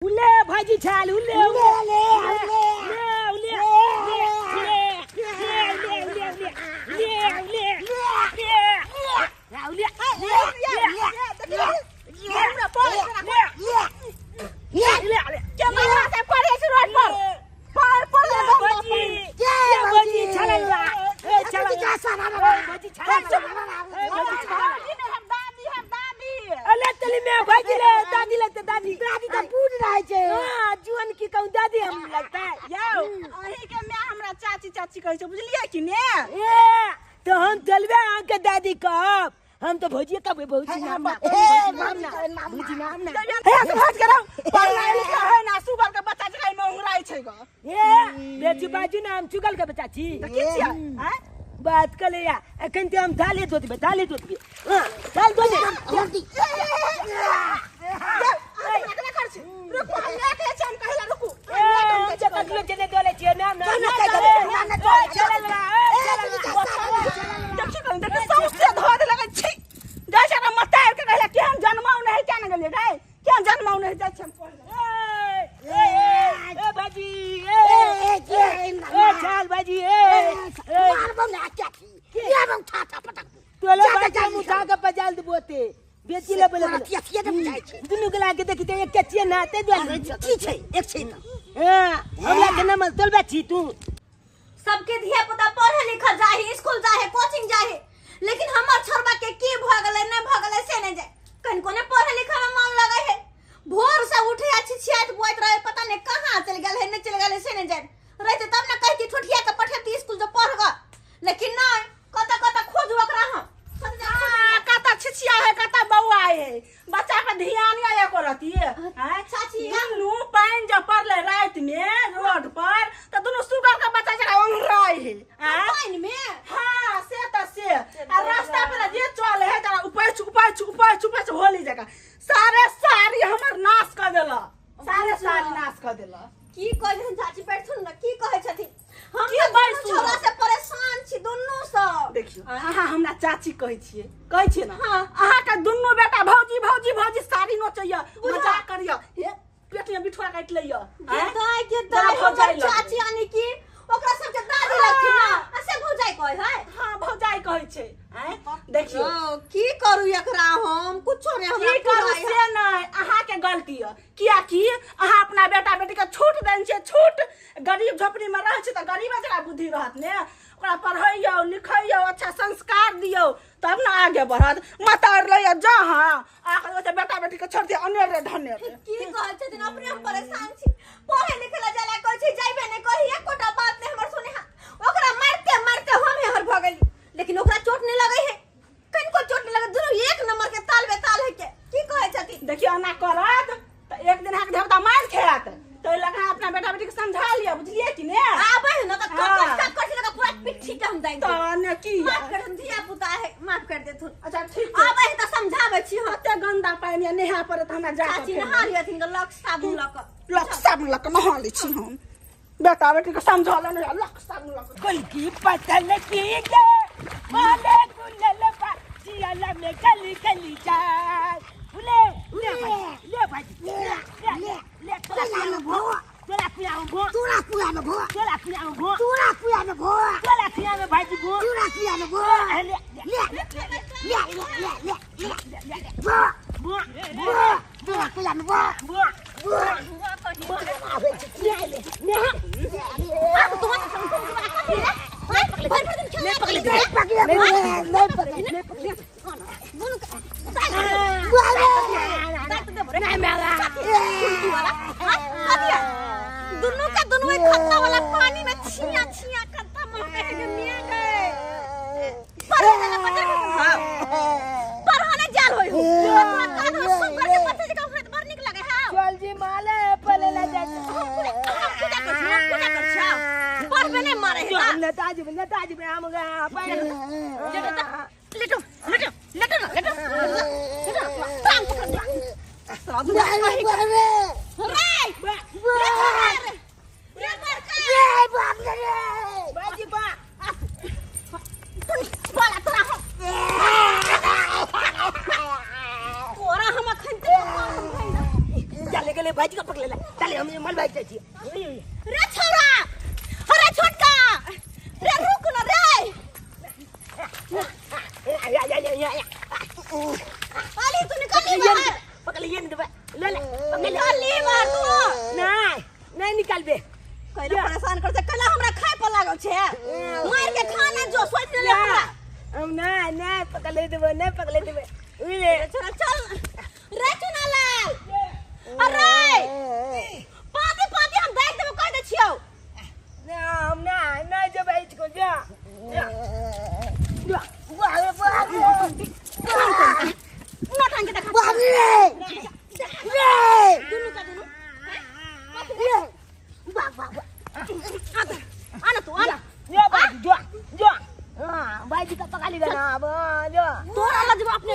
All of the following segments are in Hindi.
उले भाजी छाल उले उले ले उले जुअन की कहूं दादी हम लगता है याओ अही के मैं हमरा चाची चाची कहै छ बुझलिए कि ने तो हम चलबे आके दादी कब हम तो भौजी का भौजी नाम ना भौजी नाम ना हे तो हट करो पढ़ाई लिखा है ना सुगर के बच्चा जकाई में उंगराई छै ग ए बेची बाजू नाम चुगल के बच्चा छी त की छियै हैं बात कर ले या एखन ते हम थाले दोतबे चल दो जल्दी रुको हम लेके हम कहला रुको चकलो चले दोले छिए नाम ना देखि सबसे धोद लगे छी जैसे ना मतार के कहला कि हम जन्माऊ नहीं क्या न गेलिए गए क्या जन्माऊ नहीं जाय छम ए बाजी ए चल बाजी मार बम ना क्या थी ये बम ठाठा पटक तोले बाजा मुठा के पजाल दे बोते बेची ले बोले किया दे बुझाई छै दुनु के लागे देखि एक कच्चे नाते दो की छै एक छै न हां हमरा के नाम तोलबा छी तू सबके धिया पुता पढ़े लिखे जाही स्कूल जाहे कोचिंग जाहे लेकिन हमर छोरबा के की भ गेलै नै भ गेलै से नै जाय कन कोने पढ़े लिखे में मन लगे है भोर से उठे अच्छी छियात बोइत रहे पता नहीं कहां चल गेल है नै चल गेल से नै जाय रहते तब ना कहती ठुठिया के पठेती स्कूल जो पढ़ ग लेकिन नै कता खोज ओकरा हम कता छिछिया है कता बौआ है बच्चा पे ध्यान आया करती है चाची दुनु पानी जब पड़ले रात में रोड पर तो दोनों सुगर का बच्चा जरा उंगराई है पानी में हां से आ रास्ता पे जे चल है जरा ऊपर होली जगह सारी हमर नाश कर देला सारी नाश कर देला की कहै हन चाची बैठथुन न की कहै छथिन हम की तो बैठथुन? छोरा से परेशान छी दुन्नु सब देखियो अहाँ हमरा चाची कहै छियै ना अहाँ का दुन्नु बेटा भौजी साड़ी नोचैया मजाक करिया हे पेट में बिठवा काट लइया के दाई चाची आनी की ओकरा सब के दादी लगथिन ना ऐसे भौजाई कहै है हां भौजाई कहै छै हैं देखियो की करू एकरा हम कुछो नै हमरा की करू से नहीं अहाँ के गलती है किया कि अहाँ अपना बेटा बेटी के छूट देन छै छूट गरीब झोपड़ी में रह छै त गरीब जरा बुद्धि रहत ने ओकरा पढ़ैयो लिखैयो अच्छा संस्कार दियो तब ना आगे बढ़त मतार लइया जहां आखिर ओते बेटा बेटी के छोड़ दे अनेरे धनेरे की कहै छथिन अपने हम परेशान छी पढ़े लिखे ला जाला कहै छै जाइबे नै कहि एकोटा बात नै हमर सुने ओकरा मारते हम हर भ गेली लेकिन ओकरा चोट नहीं लगे है कनको चोट नहीं लगे दोनों एक नंबर के ताल में ताल है के की कहै छथिन देखियो ना करत त एक दिन हाथ देवता मार खेत तो लगा अपना बेटा बेटी के समझा लिया बुझलिए कि ने आबे न त कट लगा पूरा पिट्ठी के हम दाई तो ने की माफ कर हम धिया पुता है माफ कर दे तू अच्छा ठीक आबे त समझावे छी हम ओते गंदा पानी नेहा परत हमरा जा चाची नहा लियथिन के लक साबुन लक नहा लै छी हम बेटा बेटी के समझा ले लक साबुन लक कोई की पता लगी के माले गुलल पाचिया में गली जाए ले भाई ले तोला पिया में भो भाई भो दोनों खत्ता वाला पानी में छिया खत्ता मौके है मिया गए परहाने जाल होई हो कान हो सब करके पत्ते जका उखरे तो बड़ निक लगे हां चल जी माले पले ला जा पूजा कर छा पर बने मारे है नेताजी में हम गया पर लेटो काम पकड़ सब बाजी बा बोला तोरा हम खनते चले गेले बाजी का पकड़ ले चले हम मलबाई छी रे छोरा अरे छोटका रे रुक न रे अली तू निकल बाहर पकड़ ये नहीं ले ले निकल ले बाहर तू नहीं निकाल बे कइला परेशान कर से कला हमरा खाए पर लागल छे मार के खाना जो सोच ले हमरा हम ना पकड़ ले देबो नहीं पकड़ ले देबो रे छोरा चल रे चुनालाल अरे पाती हम देख देबो कह दे छियौ हम ना जब इसको जा ना टांग के देखा बाबू रे दुनु का दुनु आना तू आना ये बाबू जो हां भाई जी का पकड़ लेगा ना अब जो तोरा लजब अपने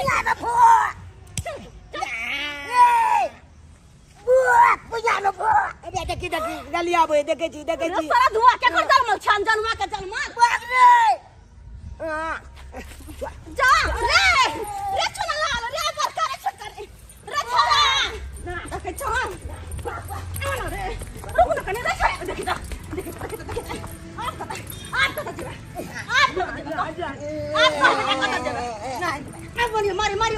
देखी गलिया बे देखे छी सारा धुआ के कर जलमल छान जन्मा के जलमल जा रे छोरा लाल रे पर करे छोरा रे छोरा देखे छोरा आना रे रुक न कने रे छोरा देखी आप मारी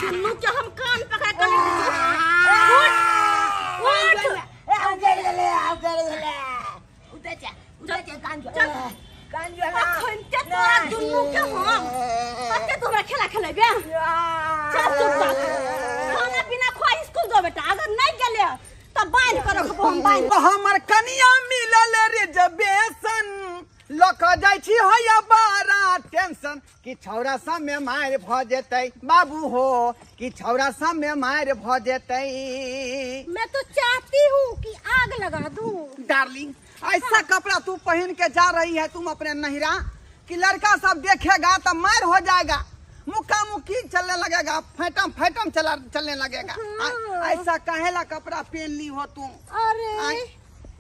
दुन्नू के हम कान पकड़ कर खेला खेलेबे चल चुप खाना पीना खुआ स्कूल दो बेटा अगर नहीं गेले तब बांध करो हम बांध हमर कनिया मिलल रिजर्वेशन लक जाय छी होया बारा टेंशन कि छौरा सब में मार भ जेतै बाबू हो कि छौरा सब में मार भ जेतै मैं तो चाहती हूँ कि आग लगा दूं डार्लिंग ऐसा कपड़ा तू पहन के जा रही है तुम अपने नहिरा कि लड़का सब देखेगा तो मार हो जाएगा मुक्का मुक्की चलने लगेगा फैटम चलने लगेगा ऐसा कहेला कपड़ा पहन ली हो तुम अरे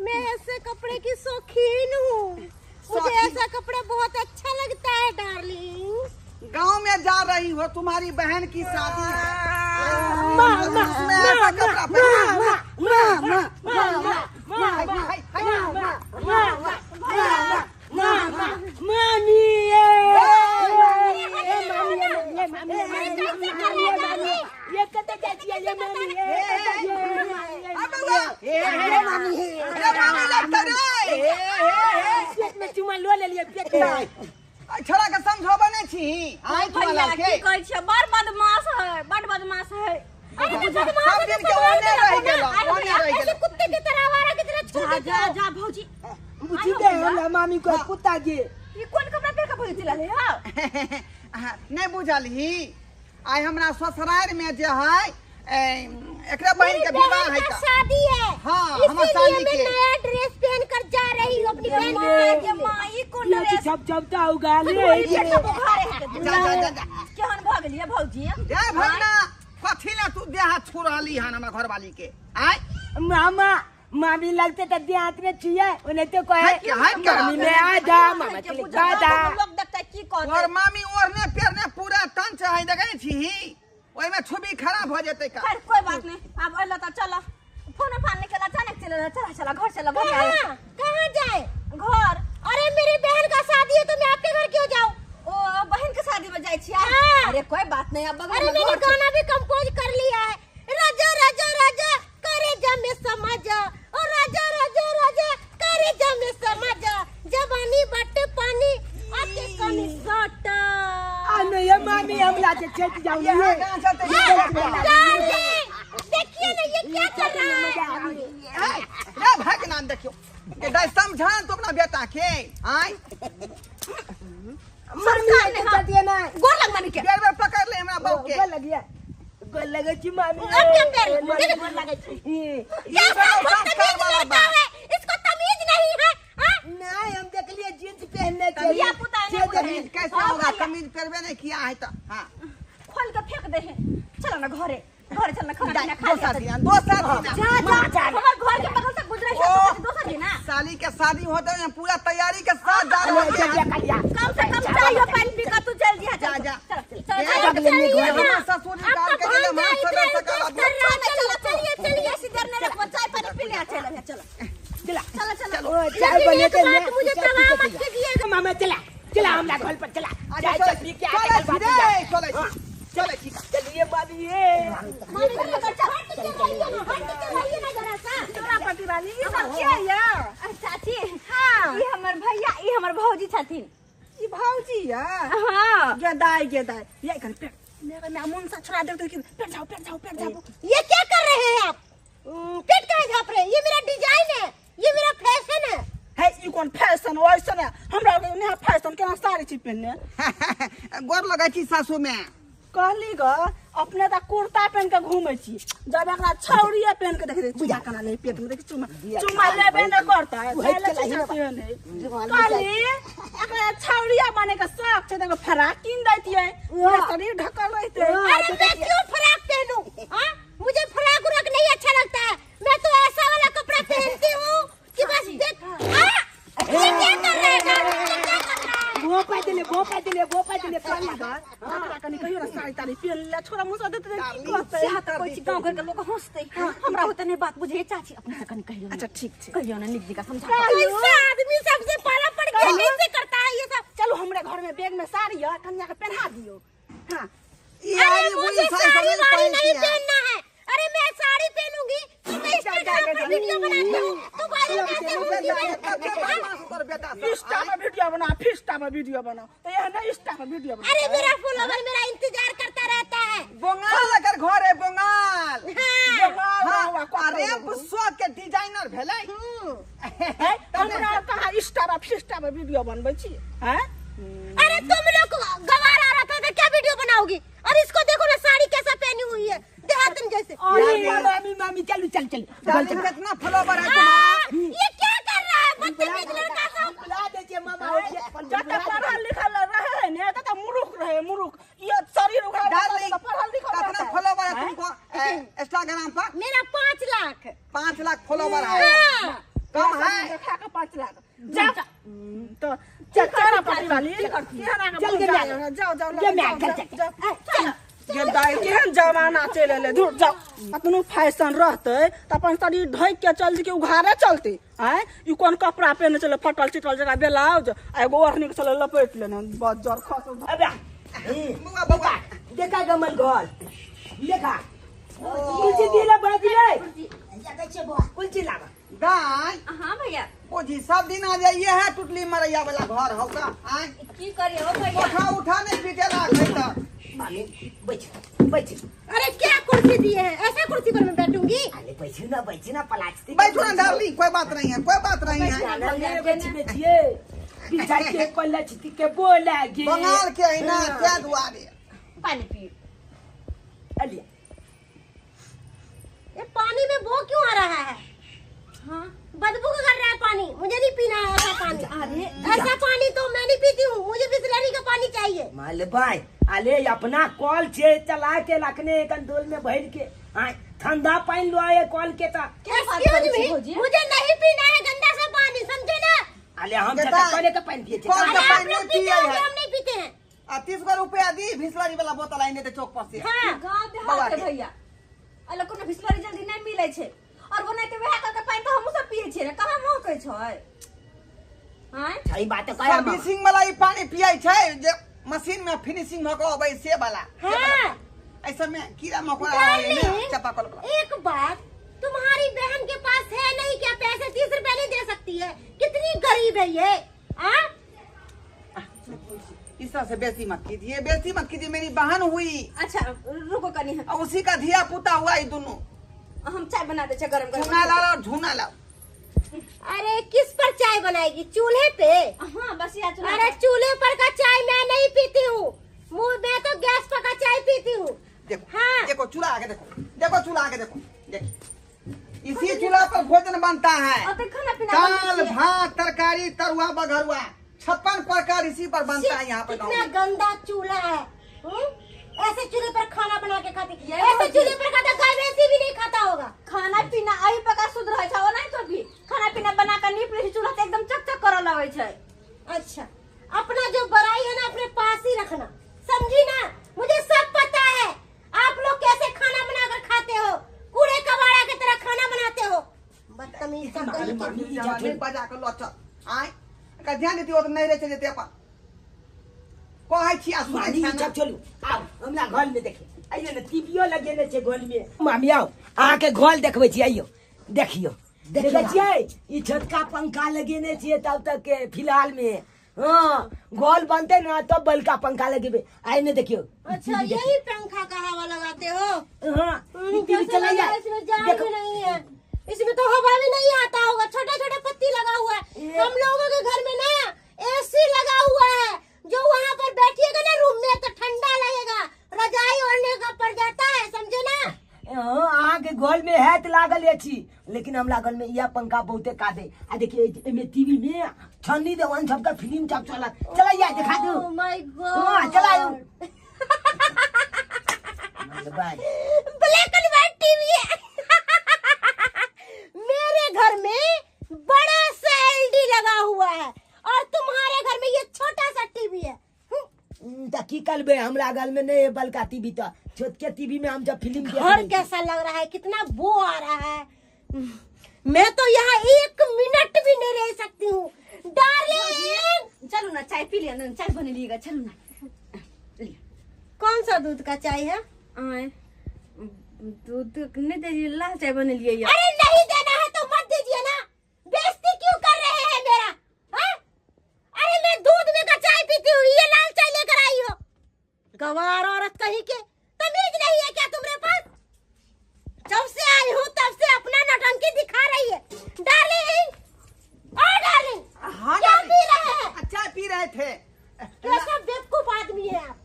मैं ऐसे कपड़े की शौकीन हूँ मुझे ऐसा कपड़ा बहुत अच्छा लगता है डार्लिंग गांव में जा रही हो तुम्हारी बहन की शादी है छोड़ा के समझोबे नहीं छी आई तुम्हारा के कहै छै बड़ बदमाश है अरे सब दिन के ओने रह गेल ऐसे कुत्ते की तरह आवारा की तरह छोड़ दे जा भौजी बुझी दे हमरा मामी को कुत्ता जे ई कोन कपड़ा पे का भौजी चला ले हां नहीं बुझलही आई हमरा ससुराल में जे है एकरा बहन के विवाह है का शादी है हां हमर शादी के नया ड्रेस पहन कर जा रही हूं अपनी बहन के माई को ड्रेस छपता होगा ले जा केहन भ गेलिए भौजी जा भगना कथी ले तू देह छू रहली हन हमर घरवाली के आय मामा मामी लगते त दे हाथ में छिए ओने तो कहे मामी में आ जा मामा चले जा लोग देखता की कहते और मामी ओरने पेरने पूरा तन चाहे देखे छी ओइ में छुबी खराब हो जेतै का खैर कोई बात नहीं अब अल्लाह त चलो फोन निकला अचानक चला घर चला कहां जाए घर अरे मेरी बहन का शादी है तो मैं आपके घर क्यों जाऊं ओ बहन के शादी में जाई छी अरे कोई बात नहीं अब बगल में मैंने गाना भी कंपोज कर लिया है राजा राजा राजा करे जमे समझ और राजा राजा राजा करे जमे समझ जवानी बट पानी आके कमी सट नहीं मामी हमला से छट जाऊं देखिए ना ये क्या चल रहा है रे भगना देखियो ये दे समझा तो अपना बेटा के आय मामी ने दिए ना गोर लग मानी के बेर पकड़ ले हमरा बहू के गोल लगे छी मामी अब क्या कर गोल लगे छी ये संस्कार वाला बात इसको तमीज नहीं है हां नहीं हम देख लिए जींस पहनने के या पुता ने कमीज कैसे होगा कमीज पहनबे नहीं किया है तो हां खोल के फेंक दे हैं चलो ना घरे चलना खाना दोसर दिन जा हमारे घर के बगल से गुजरे दोसर दिन ना साली के शादी होते हैं पूरा तैयारी के साथ जा रहे हैं कम से कम चाहिए पानी पी का तू जल्दी आ जा चल हमारा ससुर निकाल के चले मां सदा सकाला चलिए चलिए सीधर ने रखो चाय पानी पी ले चलो चला चलो चलो ओ चाय बने के मुझे तला मत कीजिए मामा चला चला हमरा घर पर चला चाय चटनी के आगे चले बात जाए चले चले ठीक है चलिए बाबी ये मामी को लेकर चलाइए ना जरा सा तोरा पति वाली ये सब क्या है चाची हां ये हमर भैया ये हमर भौजी छथिन ई भौजी है हां गेदाई ये कर पेट मैं मुंह से छोड़ा दे तो पेट जाओ ये क्या कर रहे हैं आप? पेट काहे झाप रहे हैं? ये मेरा डिजाइन है, ये मेरा फैशन है। है ई कौन फैशन वैसन है हमरा ने फैशन के साड़ी छी पहनने गोर लगा छी सासू में कहली ग अपने त कुर्ता पहन के घूमे छी जब एकरा छौड़िए पहन के देख रे चुमा कना ले पेट में देख चुमा लेबे न करता है कहली एकरा छौड़िए बने के शौक छै देखो फराक किन दैतिए पूरा शरीर ढकल रहते अरे मैं क्यों फ्रॉक पहनूं? हाँ? मुझे फ्रॉक उरक नहीं अच्छा लगता है। मैं तो ऐसा वाला कपड़ा पहनती हूँ कि बस देख। ये क्या कर रहे हैं? वो पाई दिले पानी गा हमरा कनी कहियो ना साड़ी ताड़ी पहन ले छोरा मुंह से देते की कहते यहाँ तक कोई गांव घर के लोग हंसते हमरा होते नहीं बात बुझे चाची अपने से कहीं कहियो अच्छा ठीक छै कहियो ना निक का समझा ऐसा आदमी सबसे पाला पड़ गया, कैसे करता है ये सब? चलो हमरे घर में बैग में साड़ी है कन्या के पहना दियो हां अरे मुझे साड़ी वाड़ी नहीं पहनना है। अरे मैं साड़ी पहनूंगी तो मैं इंस्टाग्राम पर वीडियो बनाती हूँ तो वायरल कैसे होगी? फिस्टा में वीडियो बना तो ये ना इंस्टा पर वीडियो बना अरे मेरा फॉलोवर मेरा इंतजार करता रहता है। बोंगाल लेकर घर है बोंगाल हाँ, अरे पुष्पा के डिजाइनर भेलै हमरा कहा इंस्टा पर फिस्टा में वीडियो बनबै छी हैं अरे तुम लोग गवार आ रहा था तो क्या वीडियो बनाओगी? और इसको देखो ना साड़ी कैसा पहनी हुई है देहातन जैसे। अरे मामी चल कितना फॉलोवर है तुम्हारा ये क्या कर रहा है बदतमीज लड़का सब? बुला देते मामा जब पढ़ल लिखल रहे ने त मुरुख ये शरीर उघाड़ डार्लिंग पढ़ल लिखल कितना फॉलोवर है तुमको इंस्टाग्राम पर? मेरा 5 लाख। 5 लाख फॉलोवर है हाँ। कम है देखा के 5 लाख जा तो चल पति वाली जाओ ये दाई केहन जमाना चल एले दूर जाओ अतनो फैशन रहते त अपन शरीर ढक के चल के उघारे चलते हैं ई कोन कपड़ा पहने चले फटल चिटल जगह ब्लाउज एगो ओढ़नी के चले लपेट लेने बजर खस अबे बुआ देखा गमन घर देखा कुछ दिला बाजी कुछ लागा दाई हां भैया ओ जी सब दिन आ जाइए है टुटली मरैया वाला घर होगा आए की करिए ओ भैया उठा नहीं पीटे लाख है तो मामी बैठ अरे क्या कुर्सी दी है? ऐसा कुर्सी पर मैं बैठूंगी? अरे बैठ ना प्लास्टिक बैठो ना डार्लिंग कोई बात नहीं है बैठिए बिछा के कोला छिटी के बोला गे बंगाल के है ना क्या दुआरे पानी पियो अलिया ये पानी में वो क्यों आ रहा है? हां बदबू कर रहा है पानी। मुझे नहीं पीना है ऐसा पानी। अरे ऐसा पानी तो मैं नहीं पीती हूँ। मुझे बिस्लरी का पानी चाहिए। माले भाई अले अपना कॉल छे चला के रखने कंट्रोल में भर के हां ठंडा पानी लो आए कॉल के ता Excuse me, मुझे नहीं पीना है गंदा सा पानी, समझे ना? अले हम जता करे के पानी पिए कौन अरे सा आप पानी लोग पिए पीते हो, है हम नहीं पीते हैं। 30 रुपया दी भिसलरी वाला बोतल आइने दे चौक पर से हाँ। गांव देहात के भैया अल कोनो बिस्लरी जल्दी नहीं मिले छे और बना के वह का पानी तो हम सब पिए छे कहां मोह कहै छै हां सही बात है कहया सर्विसिंग वाला ई पानी पिए छै जे मशीन में फिनिशिंग हो गो भाई से वाला हाँ। ऐसा में कीड़ा मकोड़ा आए ना चपाकल एक बात, तुम्हारी बहन के पास है नहीं क्या पैसे? 30 रुपए नहीं दे सकती है? कितनी गरीब है ये? हाँ? इस तरह से बेइज्जती मत कीजिए मेरी बहन हुई अच्छा रुको कनी है और उसी का धिया पुता हुआ ये दोनों हम चाय बना दे गरम झुना लाओ और झुना लाओ अरे किस पर चाय बनाएगी? चूल्हे पे? हां बस या चुना अरे चूल्हे पर का चाय मैं नहीं पीती हूँ। मैं तो गैस पर का चाय पीती हूँ। देखो हाँ। देखो चूल्हा आगे देखो चूल्हा आगे देखो इसी चूल्हा पर भोजन बनता है और खाना पीना दाल भात तरकारी तरुआ बघरुआ 56 प्रकार इसी पर बनता है यहाँ पे गाँव कितना में। गंदा चूल्हा है। ऐसे चूल्हे पर खाना बना के खाती, ऐसे चूल्हे पर खाता गाय वैसे भी नहीं खाता होगा। खाना पीना आई पका शुद्ध रहे छै ओ नहीं तो भी खाना पीना बना के नीप ले चूल्हा से एकदम चकचक करल लगे छै अच्छा, अपना जो बड़ाई है ना अपने पास ही रखना, समझी ना? मुझे बजा के लो चल आय का ध्यान देती हो तो नहीं रहे चले अपन कहै छी आ सुनै मामी छी चल चलू आओ हमरा घर में देखे आइयो ने टीवीओ लगेने छै घर में मामी आओ अहाँके घर देखबै छी आइयो देखियो देखै छियै ई छोटका पंखा लगेने छियै तब तक के फिलहाल में हाँ घर बनते ना तब बड़का पंखा लगेबे आई ने देखियो अच्छा यही पंखा का हवा लगाते हो? हाँ टीवी कैसे चलाइए लगा? इसमें जान भी नहीं है, इसमें तो हवा भी नहीं आता होगा। छोटा छोटा पत्ती लगा हुआ है। हम लोगों के घर में ना एसी लगा हुआ है, जो वहाँ पर बैठिएगा ना रूम में तो ठंडा लगेगा, रजाई ओढ़ने का पड़ जाता है, समझे ना? अहाँ के घर में है तो लागल अछि लेकिन हमरा घर में यह पंखा बहुते कादे आ देखिए एमे टीवी में छन्नी देवन सबका फिल्म सब चलत चलाइए दिखा दो Oh my हाँ God! चलाओ ब्लैक एंड व्हाइट टीवी है। मेरे घर में बड़ा सा एलडी लगा हुआ है और तुम्हारे घर में ये छोटा सा टीवी है। तो की करबे हमरा घर में नहीं है बड़का टीवी तो छोटके टीवी में हम जब फिल्म देख घर कैसा लग रहा है, कितना बो आ रहा है। मैं तो यहाँ 1 मिनट भी नहीं रह सकती हूँ। डार्लिंग चलो ना चाय पी लिया ना, चाय बने लिएगा, चलो ना। कौन सा दूध का चाय है? दूध नहीं दे लाल चाय बने लिए यार। अरे नहीं देना है तो मत दीजिए ना, बेइज्जती क्यों कर रहे हैं मेरा? हाँ? अरे मैं दूध में का चाय पीती हूँ, ये लाल चाय लेकर आई हो। गवार औरत कहीं के, तमीज नहीं है क्या तुम्हारे पास? जब से आई हूँ तब से अपना नौटंकी दिखा रही है। डार्लिंग, ओ डार्लिंग, हाँ क्या पी रहे हैं? चाय पी रहे थे कैसा बेवकूफ आदमी है आप?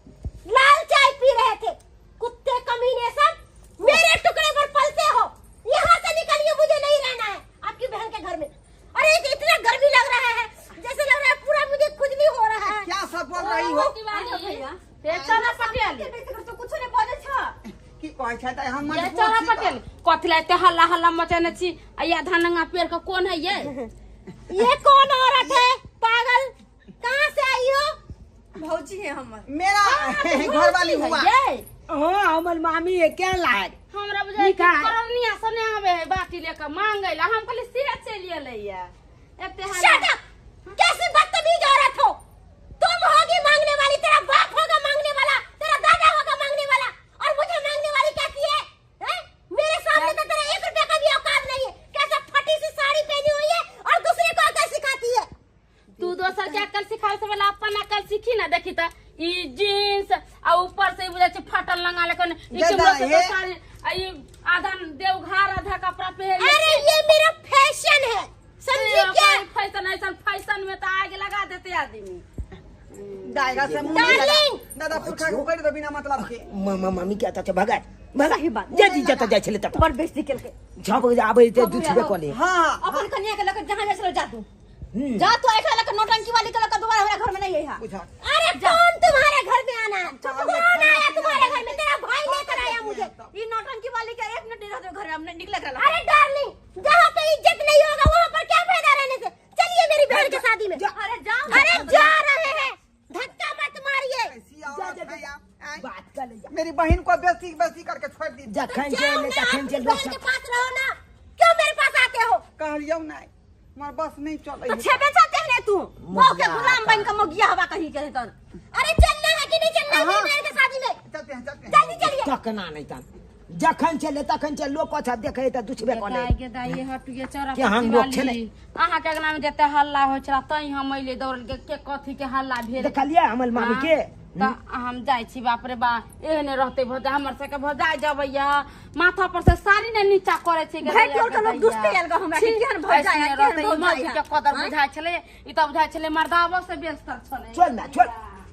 लाल चाय पी रहे थे, कुत्ते कमीने सब, मेरे टुकड़े पर पलते हो। यहाँ से निकलिए, मुझे नहीं रहना है आपकी बहन के घर में। अरे इतना गर्मी लग रहा है, जैसे लग रहा है पूरा मुझे खुजली हो रहा है। क्या सब बोल रही हो भैया चला पटेल तो कुछ नहीं बोले छ की कहै छै त हम ये चला पटेल कथी लाते हल्ला हल्ला मचाने छी आ ये धनंगा पेड़ का कौन है ये? ये कौन औरत है पागल? कहाँ से आई हो? भौजी है हमर। मेरा घर वाली हुआ ये हाँ हमर मामी है क्या लाग हमरा बुझाई कि करनिया सने आवे है बाटी लेकर मांगैला हम कहले सिरा चलिए लैया एते Shut up! कैसी बदतमीज औरत हो? तुम होगी मांगने वाली, तेरा बाप होगा मांगने वाला, तेरा दादा होगा मांगने वाला, और मुझे मांगने वाली कैसी है? हैं? मेरे सामने तो तेरा 1 रुपया का भी औकात नहीं है। कैसा फटी सी साड़ी पहनी हुई है और दूसरे को अकल सिखाती है। तू दोसर के अकल सिखावे से वाला अपन अकल सीखी ना देखी त ई जींस आ ऊपर से बुझाई छै फाटल लंगा लेकन ई दादा, के ये- सारे ई आधा देवघर आधा कपड़ा पहन अरे ये मेरा फैशन है, समझी क्या? फैशन में तो आग लगा देते आदमी। डायगा से मुंह Darling! लगा दादा पुरखा को कर दो बिना मतलब के मामी क्या था भगा भगा सही बात। जदी जता जाय छले तत बड़ बेइज्जती केलके। झप आबै ते दुछबे कोले हां अपन कन्या के लेकर जहां जाए जा तू। जा तू ऐसा लेकर नौटंकी वाली के लेकर दोबारा हमारे घर में नहीं है यहाँ। बुझा अरे कौन तुम्हारे घर में आना है? कौन आया तुम्हारे घर में? तेरा भाई लेकर आया मुझे। ये नौटंकी वाली का 1 मिनट नहीं रहते घर में, हमने निकले कर अरे डार्लिंग, जहाँ पे इज्जत नहीं होगा वहाँ पर क्या फायदा रहने से? चलिए मेरी बहन की शादी में। अरे जाओ। अरे जा रहे हैं, धक्का मत मारिए। ऐसी औरत है आप आय। बात कर ले मेरी बहन को बेइज्जती करके छोड़ दी जखन जाओ चले ना, तखन अपनी चलो बहन के पास रहो ना, क्यों मेरे पास आते हो? कहलियो नहीं हमार बस नहीं चल तो रही छेबे चलते हैं तू। वो के गुलाम बन के मोगिया हवा कहीं के तन। अरे चलना है कि नहीं चलना है मेरी बहन की शादी में? चलते हैं जल्दी चलिए। तकना नहीं तन जखन चले तखन चल लोग कथा देखे त दुछबे कोले के दाई हटिए चरा कि हम लोग छे नहीं। अहाँ के अगना में जते हल्ला हो छला तई हम अइले दौड़ के कथी के हल्ला भेल देखलिए हमर मामी के त हम जाय छी बाप रे बा एहने रहते भजा हमर से के भजा जबैया माथा पर से साड़ी ने नीचा करे छै भाई के और लोग दुष्ट यार का हमरा के केहन भजा है केहन भजा के कदर बुझाय छले ई त बुझाय छले मर्दावा से बेस्तर छले छोड़ ना छोड़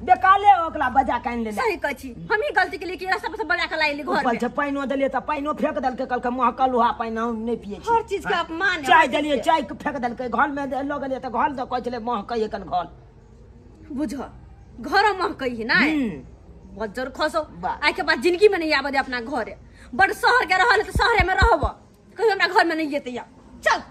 बेकाले ओकला बजा कान ले सही कह छी। हम ही गलती के लिए कि सब से बजा के लाइली घर ऊपर में। से पाइनो देलिए त पाइनो फेंक देल के कल के महकल लोहा पाइन हम नहीं पिए छी हर चीज के अपमान है। चाय देलिए चाय के फेंक देल के घर में लो गेलिए त घर द कहै छले महकई कन घर बुझ घर में कही ना बजर खसो वाह। आई के बाद जिंदगी में नहीं आबे अपना घर बड़ शहर के रहल तो शहर में रहब कहीं हमरा घर में नहीं जेते चल